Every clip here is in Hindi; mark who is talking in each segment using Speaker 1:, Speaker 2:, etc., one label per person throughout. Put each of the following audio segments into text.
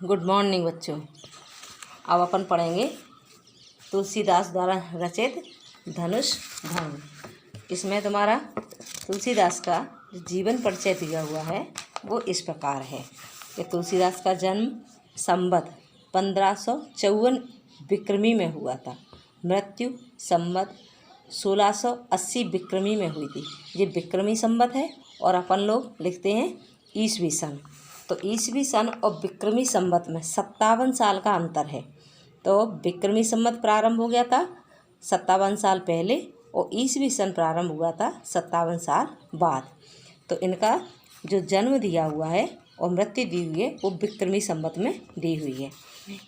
Speaker 1: गुड मॉर्निंग बच्चों। अब अपन पढ़ेंगे तुलसीदास द्वारा रचित धनुष भंग। इसमें तुम्हारा तुलसीदास का जो जीवन परिचय दिया हुआ है वो इस प्रकार है कि तुलसीदास का जन्म संवत 1554 विक्रमी में हुआ था। मृत्यु संवत 1680 विक्रमी में हुई थी। ये विक्रमी संवत है और अपन लोग लिखते हैं ईसवी सन। तो ईसवी सन और विक्रमी संवत में 57 साल का अंतर है। तो विक्रमी संवत प्रारंभ हो गया था 57 साल पहले और ईसवी सन प्रारंभ हुआ था 57 साल बाद। तो इनका जो जन्म दिया हुआ है और मृत्यु दी हुई है वो विक्रमी संवत में दी हुई है।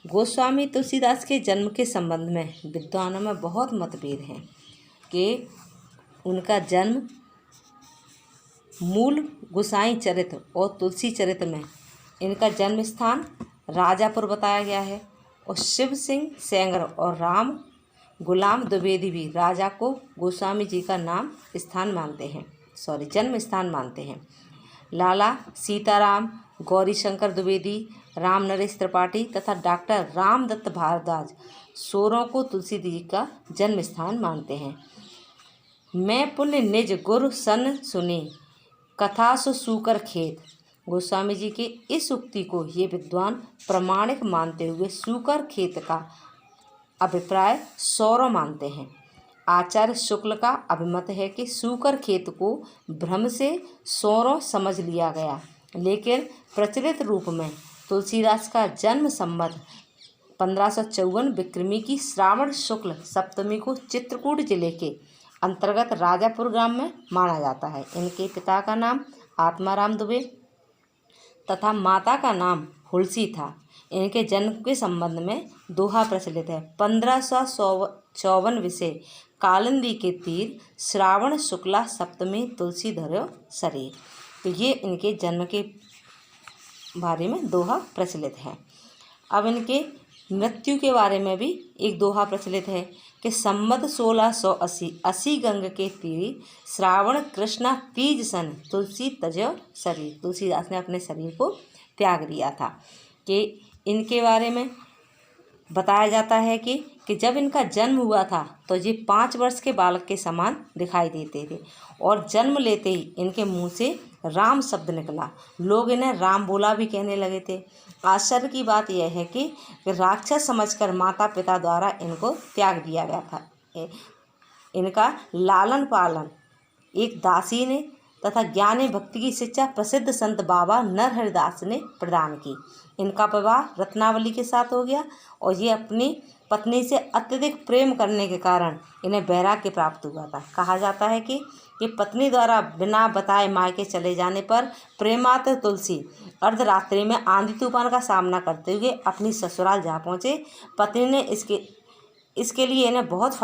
Speaker 1: गोस्वामी तुलसीदास के जन्म के संबंध में विद्वानों में बहुत मतभेद हैं कि उनका जन्म मूल गोसाई चरित्र और तुलसी चरित्र में इनका जन्म स्थान राजापुर बताया गया है और शिव सिंह सेंगर और राम गुलाम द्विवेदी भी राजा को गोस्वामी जी का जन्म स्थान मानते हैं। लाला सीताराम, गौरी शंकर द्विवेदी, राम नरेश त्रिपाठी तथा डॉक्टर रामदत्त भारद्वाज सोरों को तुलसी जी का जन्म स्थान मानते हैं। मैं पुण्य निज गुरु सन सुनी कथा सो सूकर खेत। गोस्वामी जी की इस उक्ति को ये विद्वान प्रमाणिक मानते हुए सूकर खेत का अभिप्राय सौर मानते हैं। आचार्य शुक्ल का अभिमत है कि सूकर खेत को भ्रम से सौरों समझ लिया गया, लेकिन प्रचलित रूप में तुलसीदास का जन्म संवत 1554 विक्रमी की श्रावण शुक्ल सप्तमी को चित्रकूट जिले के अंतर्गत राजापुर ग्राम में माना जाता है। इनके पिता का नाम आत्माराम दुबे तथा माता का नाम हुलसी था। इनके जन्म के संबंध में दोहा प्रचलित है। 1554 विषय कालिंदी के तीर श्रावण शुक्ला सप्तमी तुलसी धरो शरीर। तो ये इनके जन्म के बारे में दोहा प्रचलित है। अब इनके मृत्यु के बारे में भी एक दोहा प्रचलित है कि संवत 1680 गंग के तीर श्रावण कृष्णा तीज सन तुलसी तजो शरीर। तुलसीदास ने अपने शरीर को त्याग दिया था। कि इनके बारे में बताया जाता है कि जब इनका जन्म हुआ था तो ये 5 वर्ष के बालक के समान दिखाई देते थे और जन्म लेते ही इनके मुंह से राम शब्द निकला। लोग इन्हें राम बोला भी कहने लगे थे। आश्चर्य की बात यह है कि राक्षस समझकर माता पिता द्वारा इनको त्याग दिया गया था। इनका लालन पालन एक दासी ने तथा ज्ञान भक्ति की शिक्षा प्रसिद्ध संत बाबा नरहरिदास ने प्रदान की। इनका विवाह रत्नावली के साथ हो गया और ये अपनी पत्नी से अत्यधिक प्रेम करने के कारण इन्हें वैराग्य प्राप्त हुआ था। कहा जाता है कि पत्नी द्वारा बिना बताए मायके चले जाने पर प्रेमात्र तुलसी अर्धरात्रि में आंधी तूफान का सामना करते हुए अपनी ससुराल जा पहुँचे। पत्नी ने इसके लिए इन्हें बहुत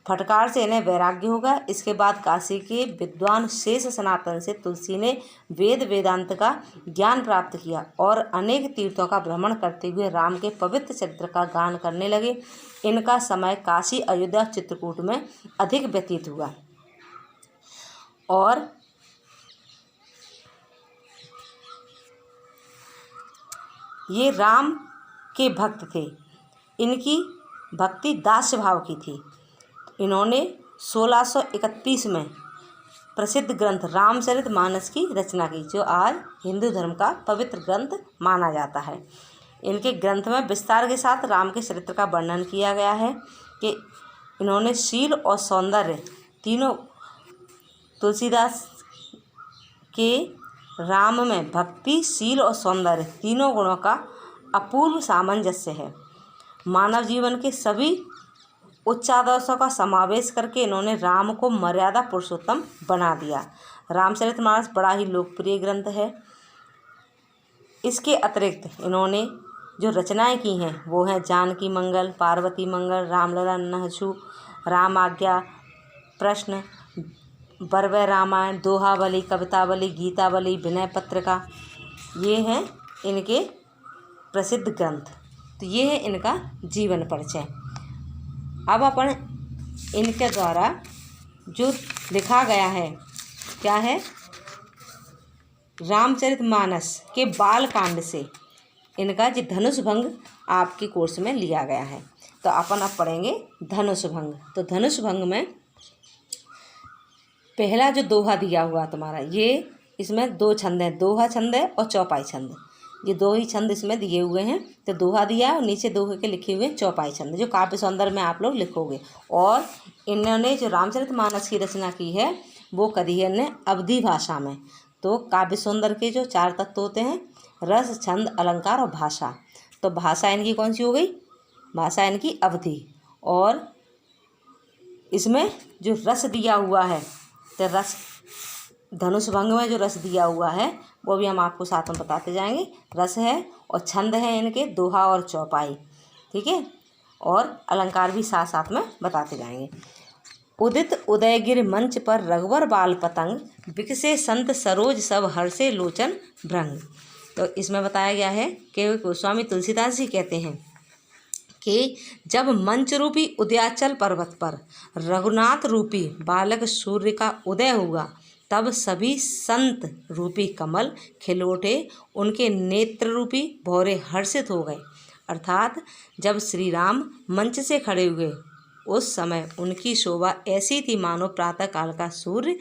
Speaker 1: फटकार से इन्हें वैराग्य होगा। इसके बाद काशी के विद्वान शेष सनातन से तुलसी ने वेदांत का ज्ञान प्राप्त किया और अनेक तीर्थों का भ्रमण करते हुए राम के पवित्र चरित्र का गान करने लगे। इनका समय काशी, अयोध्या, चित्रकूट में अधिक व्यतीत हुआ और ये राम के भक्त थे। इनकी भक्ति दास्य भाव की थी। इन्होंने 1631 में प्रसिद्ध ग्रंथ रामचरितमानस की रचना की, जो आज हिंदू धर्म का पवित्र ग्रंथ माना जाता है। इनके ग्रंथ में विस्तार के साथ राम के चरित्र का वर्णन किया गया है कि इन्होंने शील और सौंदर्य तीनों, तुलसीदास के राम में भक्ति, शील और सौंदर्य तीनों गुणों का अपूर्व सामंजस्य है। मानव जीवन के सभी उच्च आदर्शों का समावेश करके इन्होंने राम को मर्यादा पुरुषोत्तम बना दिया। रामचरितमानस बड़ा ही लोकप्रिय ग्रंथ है। इसके अतिरिक्त इन्होंने जो रचनाएं की हैं वो हैं जानकी मंगल, पार्वती मंगल, रामलला नहसु, राम आज्ञा, प्रश्न, बरवै रामायण, दोहावली, कवितावली, गीतावली, विनय पत्रिका। ये हैं इनके प्रसिद्ध ग्रंथ। तो ये है इनका जीवन परिचय। अब अपन इनके द्वारा जो लिखा गया है क्या है, रामचरितमानस के बाल कांड से इनका जो धनुष भंग आपके कोर्स में लिया गया है। तो अपन अब पढ़ेंगे धनुष भंग। तो धनुष भंग में पहला जो दोहा दिया हुआ तुम्हारा, ये इसमें 2 छंद हैं, दोहा छंद है और चौपाई छंद। ये 2 ही छंद इसमें दिए हुए हैं। तो दोहा दिया है और नीचे दोहे के लिखे हुए चौपाई छंद, जो काव्य सौंदर्य में आप लोग लिखोगे। और इन्होंने जो रामचरितमानस की रचना की है वो करी है इन्हें अवधी भाषा में। तो काव्य सौंदर्य के जो 4 तत्व होते हैं, रस, छंद, अलंकार और भाषा। तो भाषा इनकी कौन सी हो गई? भाषा इनकी अवधी। और इसमें जो रस दिया हुआ है, तो रस धनुष भंग में जो रस दिया हुआ है वो भी हम आपको साथ में बताते जाएंगे। रस है और छंद है इनके दोहा और चौपाई, ठीक है। और अलंकार भी साथ साथ में बताते जाएंगे। उदित उदयगिर मंच पर रघुवर बाल पतंग, बिकसे संत सरोज सब हर्षे लोचन भ्रंग। तो इसमें बताया गया है कि गोस्वामी तुलसीदास जी कहते हैं कि जब मंच रूपी उदयाचल पर्वत पर रघुनाथ रूपी बालक सूर्य का उदय हुआ, तब सभी संत रूपी कमल खिल उठे, उनके नेत्र रूपी भौरे हर्षित हो गए। अर्थात जब श्री राम मंच से खड़े हुए उस समय उनकी शोभा ऐसी थी मानो प्रातः काल का सूर्य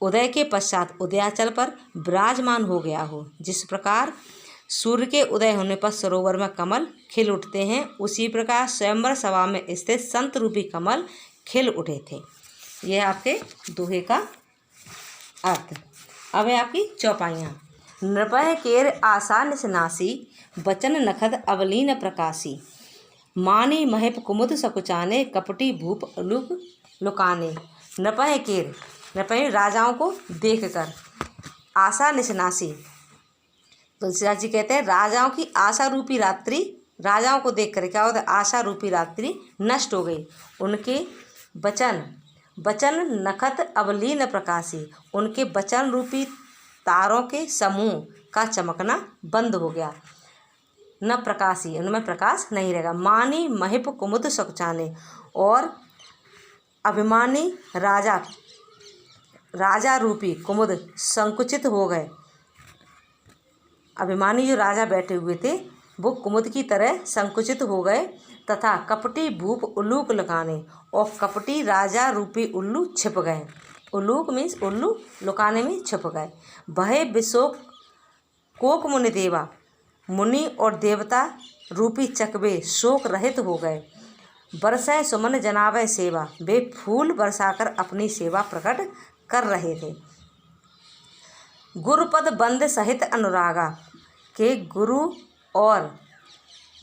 Speaker 1: उदय के पश्चात उदयाचल पर विराजमान हो गया हो। जिस प्रकार सूर्य के उदय होने पर सरोवर में कमल खिल उठते हैं, उसी प्रकार स्वयंवर सभा में स्थित संत रूपी कमल खिल उठे थे। यह आपके दोहे का अर्थ। अब है आपकी चौपाइयाँ। नृपह केर आशा निसनासी, बचन नखद अवलीन प्रकाशी, मानी महिप कुमुद सकुचाने, कपटी भूप लुक लुकाने। नृपह केर, नृपह राजाओं को देखकर, आशा निसनासी, तुलसीदास जी कहते हैं राजाओं की आशा रूपी रात्रि, राजाओं को देख कर क्या होता है, आशा रूपी रात्रि नष्ट हो गई। उनके वचन, वचन नखत अवलीन प्रकाशी, उनके वचन रूपी तारों के समूह का चमकना बंद हो गया। न प्रकाशी, उनमें प्रकाश नहीं रहेगा। मानी महिप कुमुद सकुचाने, और अभिमानी राजा, राजा रूपी कुमुद संकुचित हो गए। अभिमानी जो राजा बैठे हुए थे वो कुमुद की तरह संकुचित हो गए। तथा कपटी भूप उल्लूक लुकाने, और कपटी राजा रूपी उल्लू छिप गए। उल्लूक मीन्स उल्लू, लुकाने में छिप गए। भय विशोक कोक मुनि देवा, मुनि और देवता रूपी चकवे शोक रहित हो गए। बरसें सुमन जनावय सेवा, वे फूल बरसाकर अपनी सेवा प्रकट कर रहे थे। गुरुपद बंद सहित अनुरागा, के गुरु और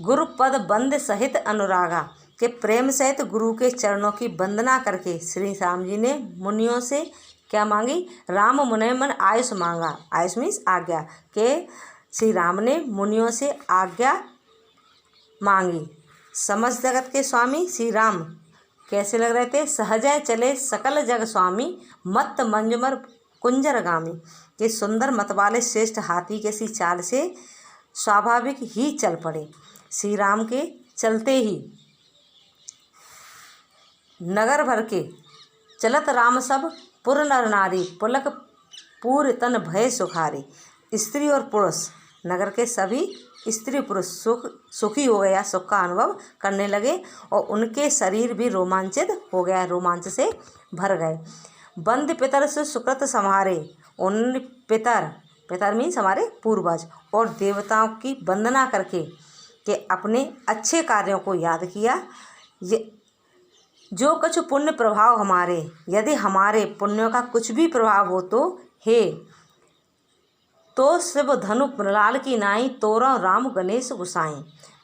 Speaker 1: गुरुपद बंद सहित अनुरागा के प्रेम सहित गुरु के चरणों की वंदना करके श्री राम जी ने मुनियों से क्या मांगी? राम मुने मन आयुष मांगा। आयुष मीन्स आज्ञा, के श्री राम ने मुनियों से आज्ञा मांगी। समस्त जगत के स्वामी श्री राम कैसे लग रहे थे? सहजय चले सकल जग स्वामी, मत मंजमर कुंजरगामी, के सुंदर मत वाले श्रेष्ठ हाथी कैसी चाल से स्वाभाविक ही चल पड़े। श्री राम के चलते ही नगर भर के चलत राम सब पुर नर नारी, पुलक पूर तन भय सुखारी। स्त्री और पुरुष, नगर के सभी स्त्री पुरुष सुखी हो गया, सुख का अनुभव करने लगे और उनके शरीर भी रोमांचित हो गया, रोमांच से भर गए। बंद पितर से सुकृत संहारे, उन पितर, पितर मीन्स हमारे पूर्वज, और देवताओं की वंदना करके कि अपने अच्छे कार्यों को याद किया। ये जो कुछ पुण्य प्रभाव हमारे, यदि हमारे पुण्यों का कुछ भी प्रभाव हो तो हे तो शिव धनु लाल की नाई, तोरो राम गणेश गुसाई।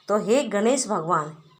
Speaker 1: तो हे गणेश भगवान,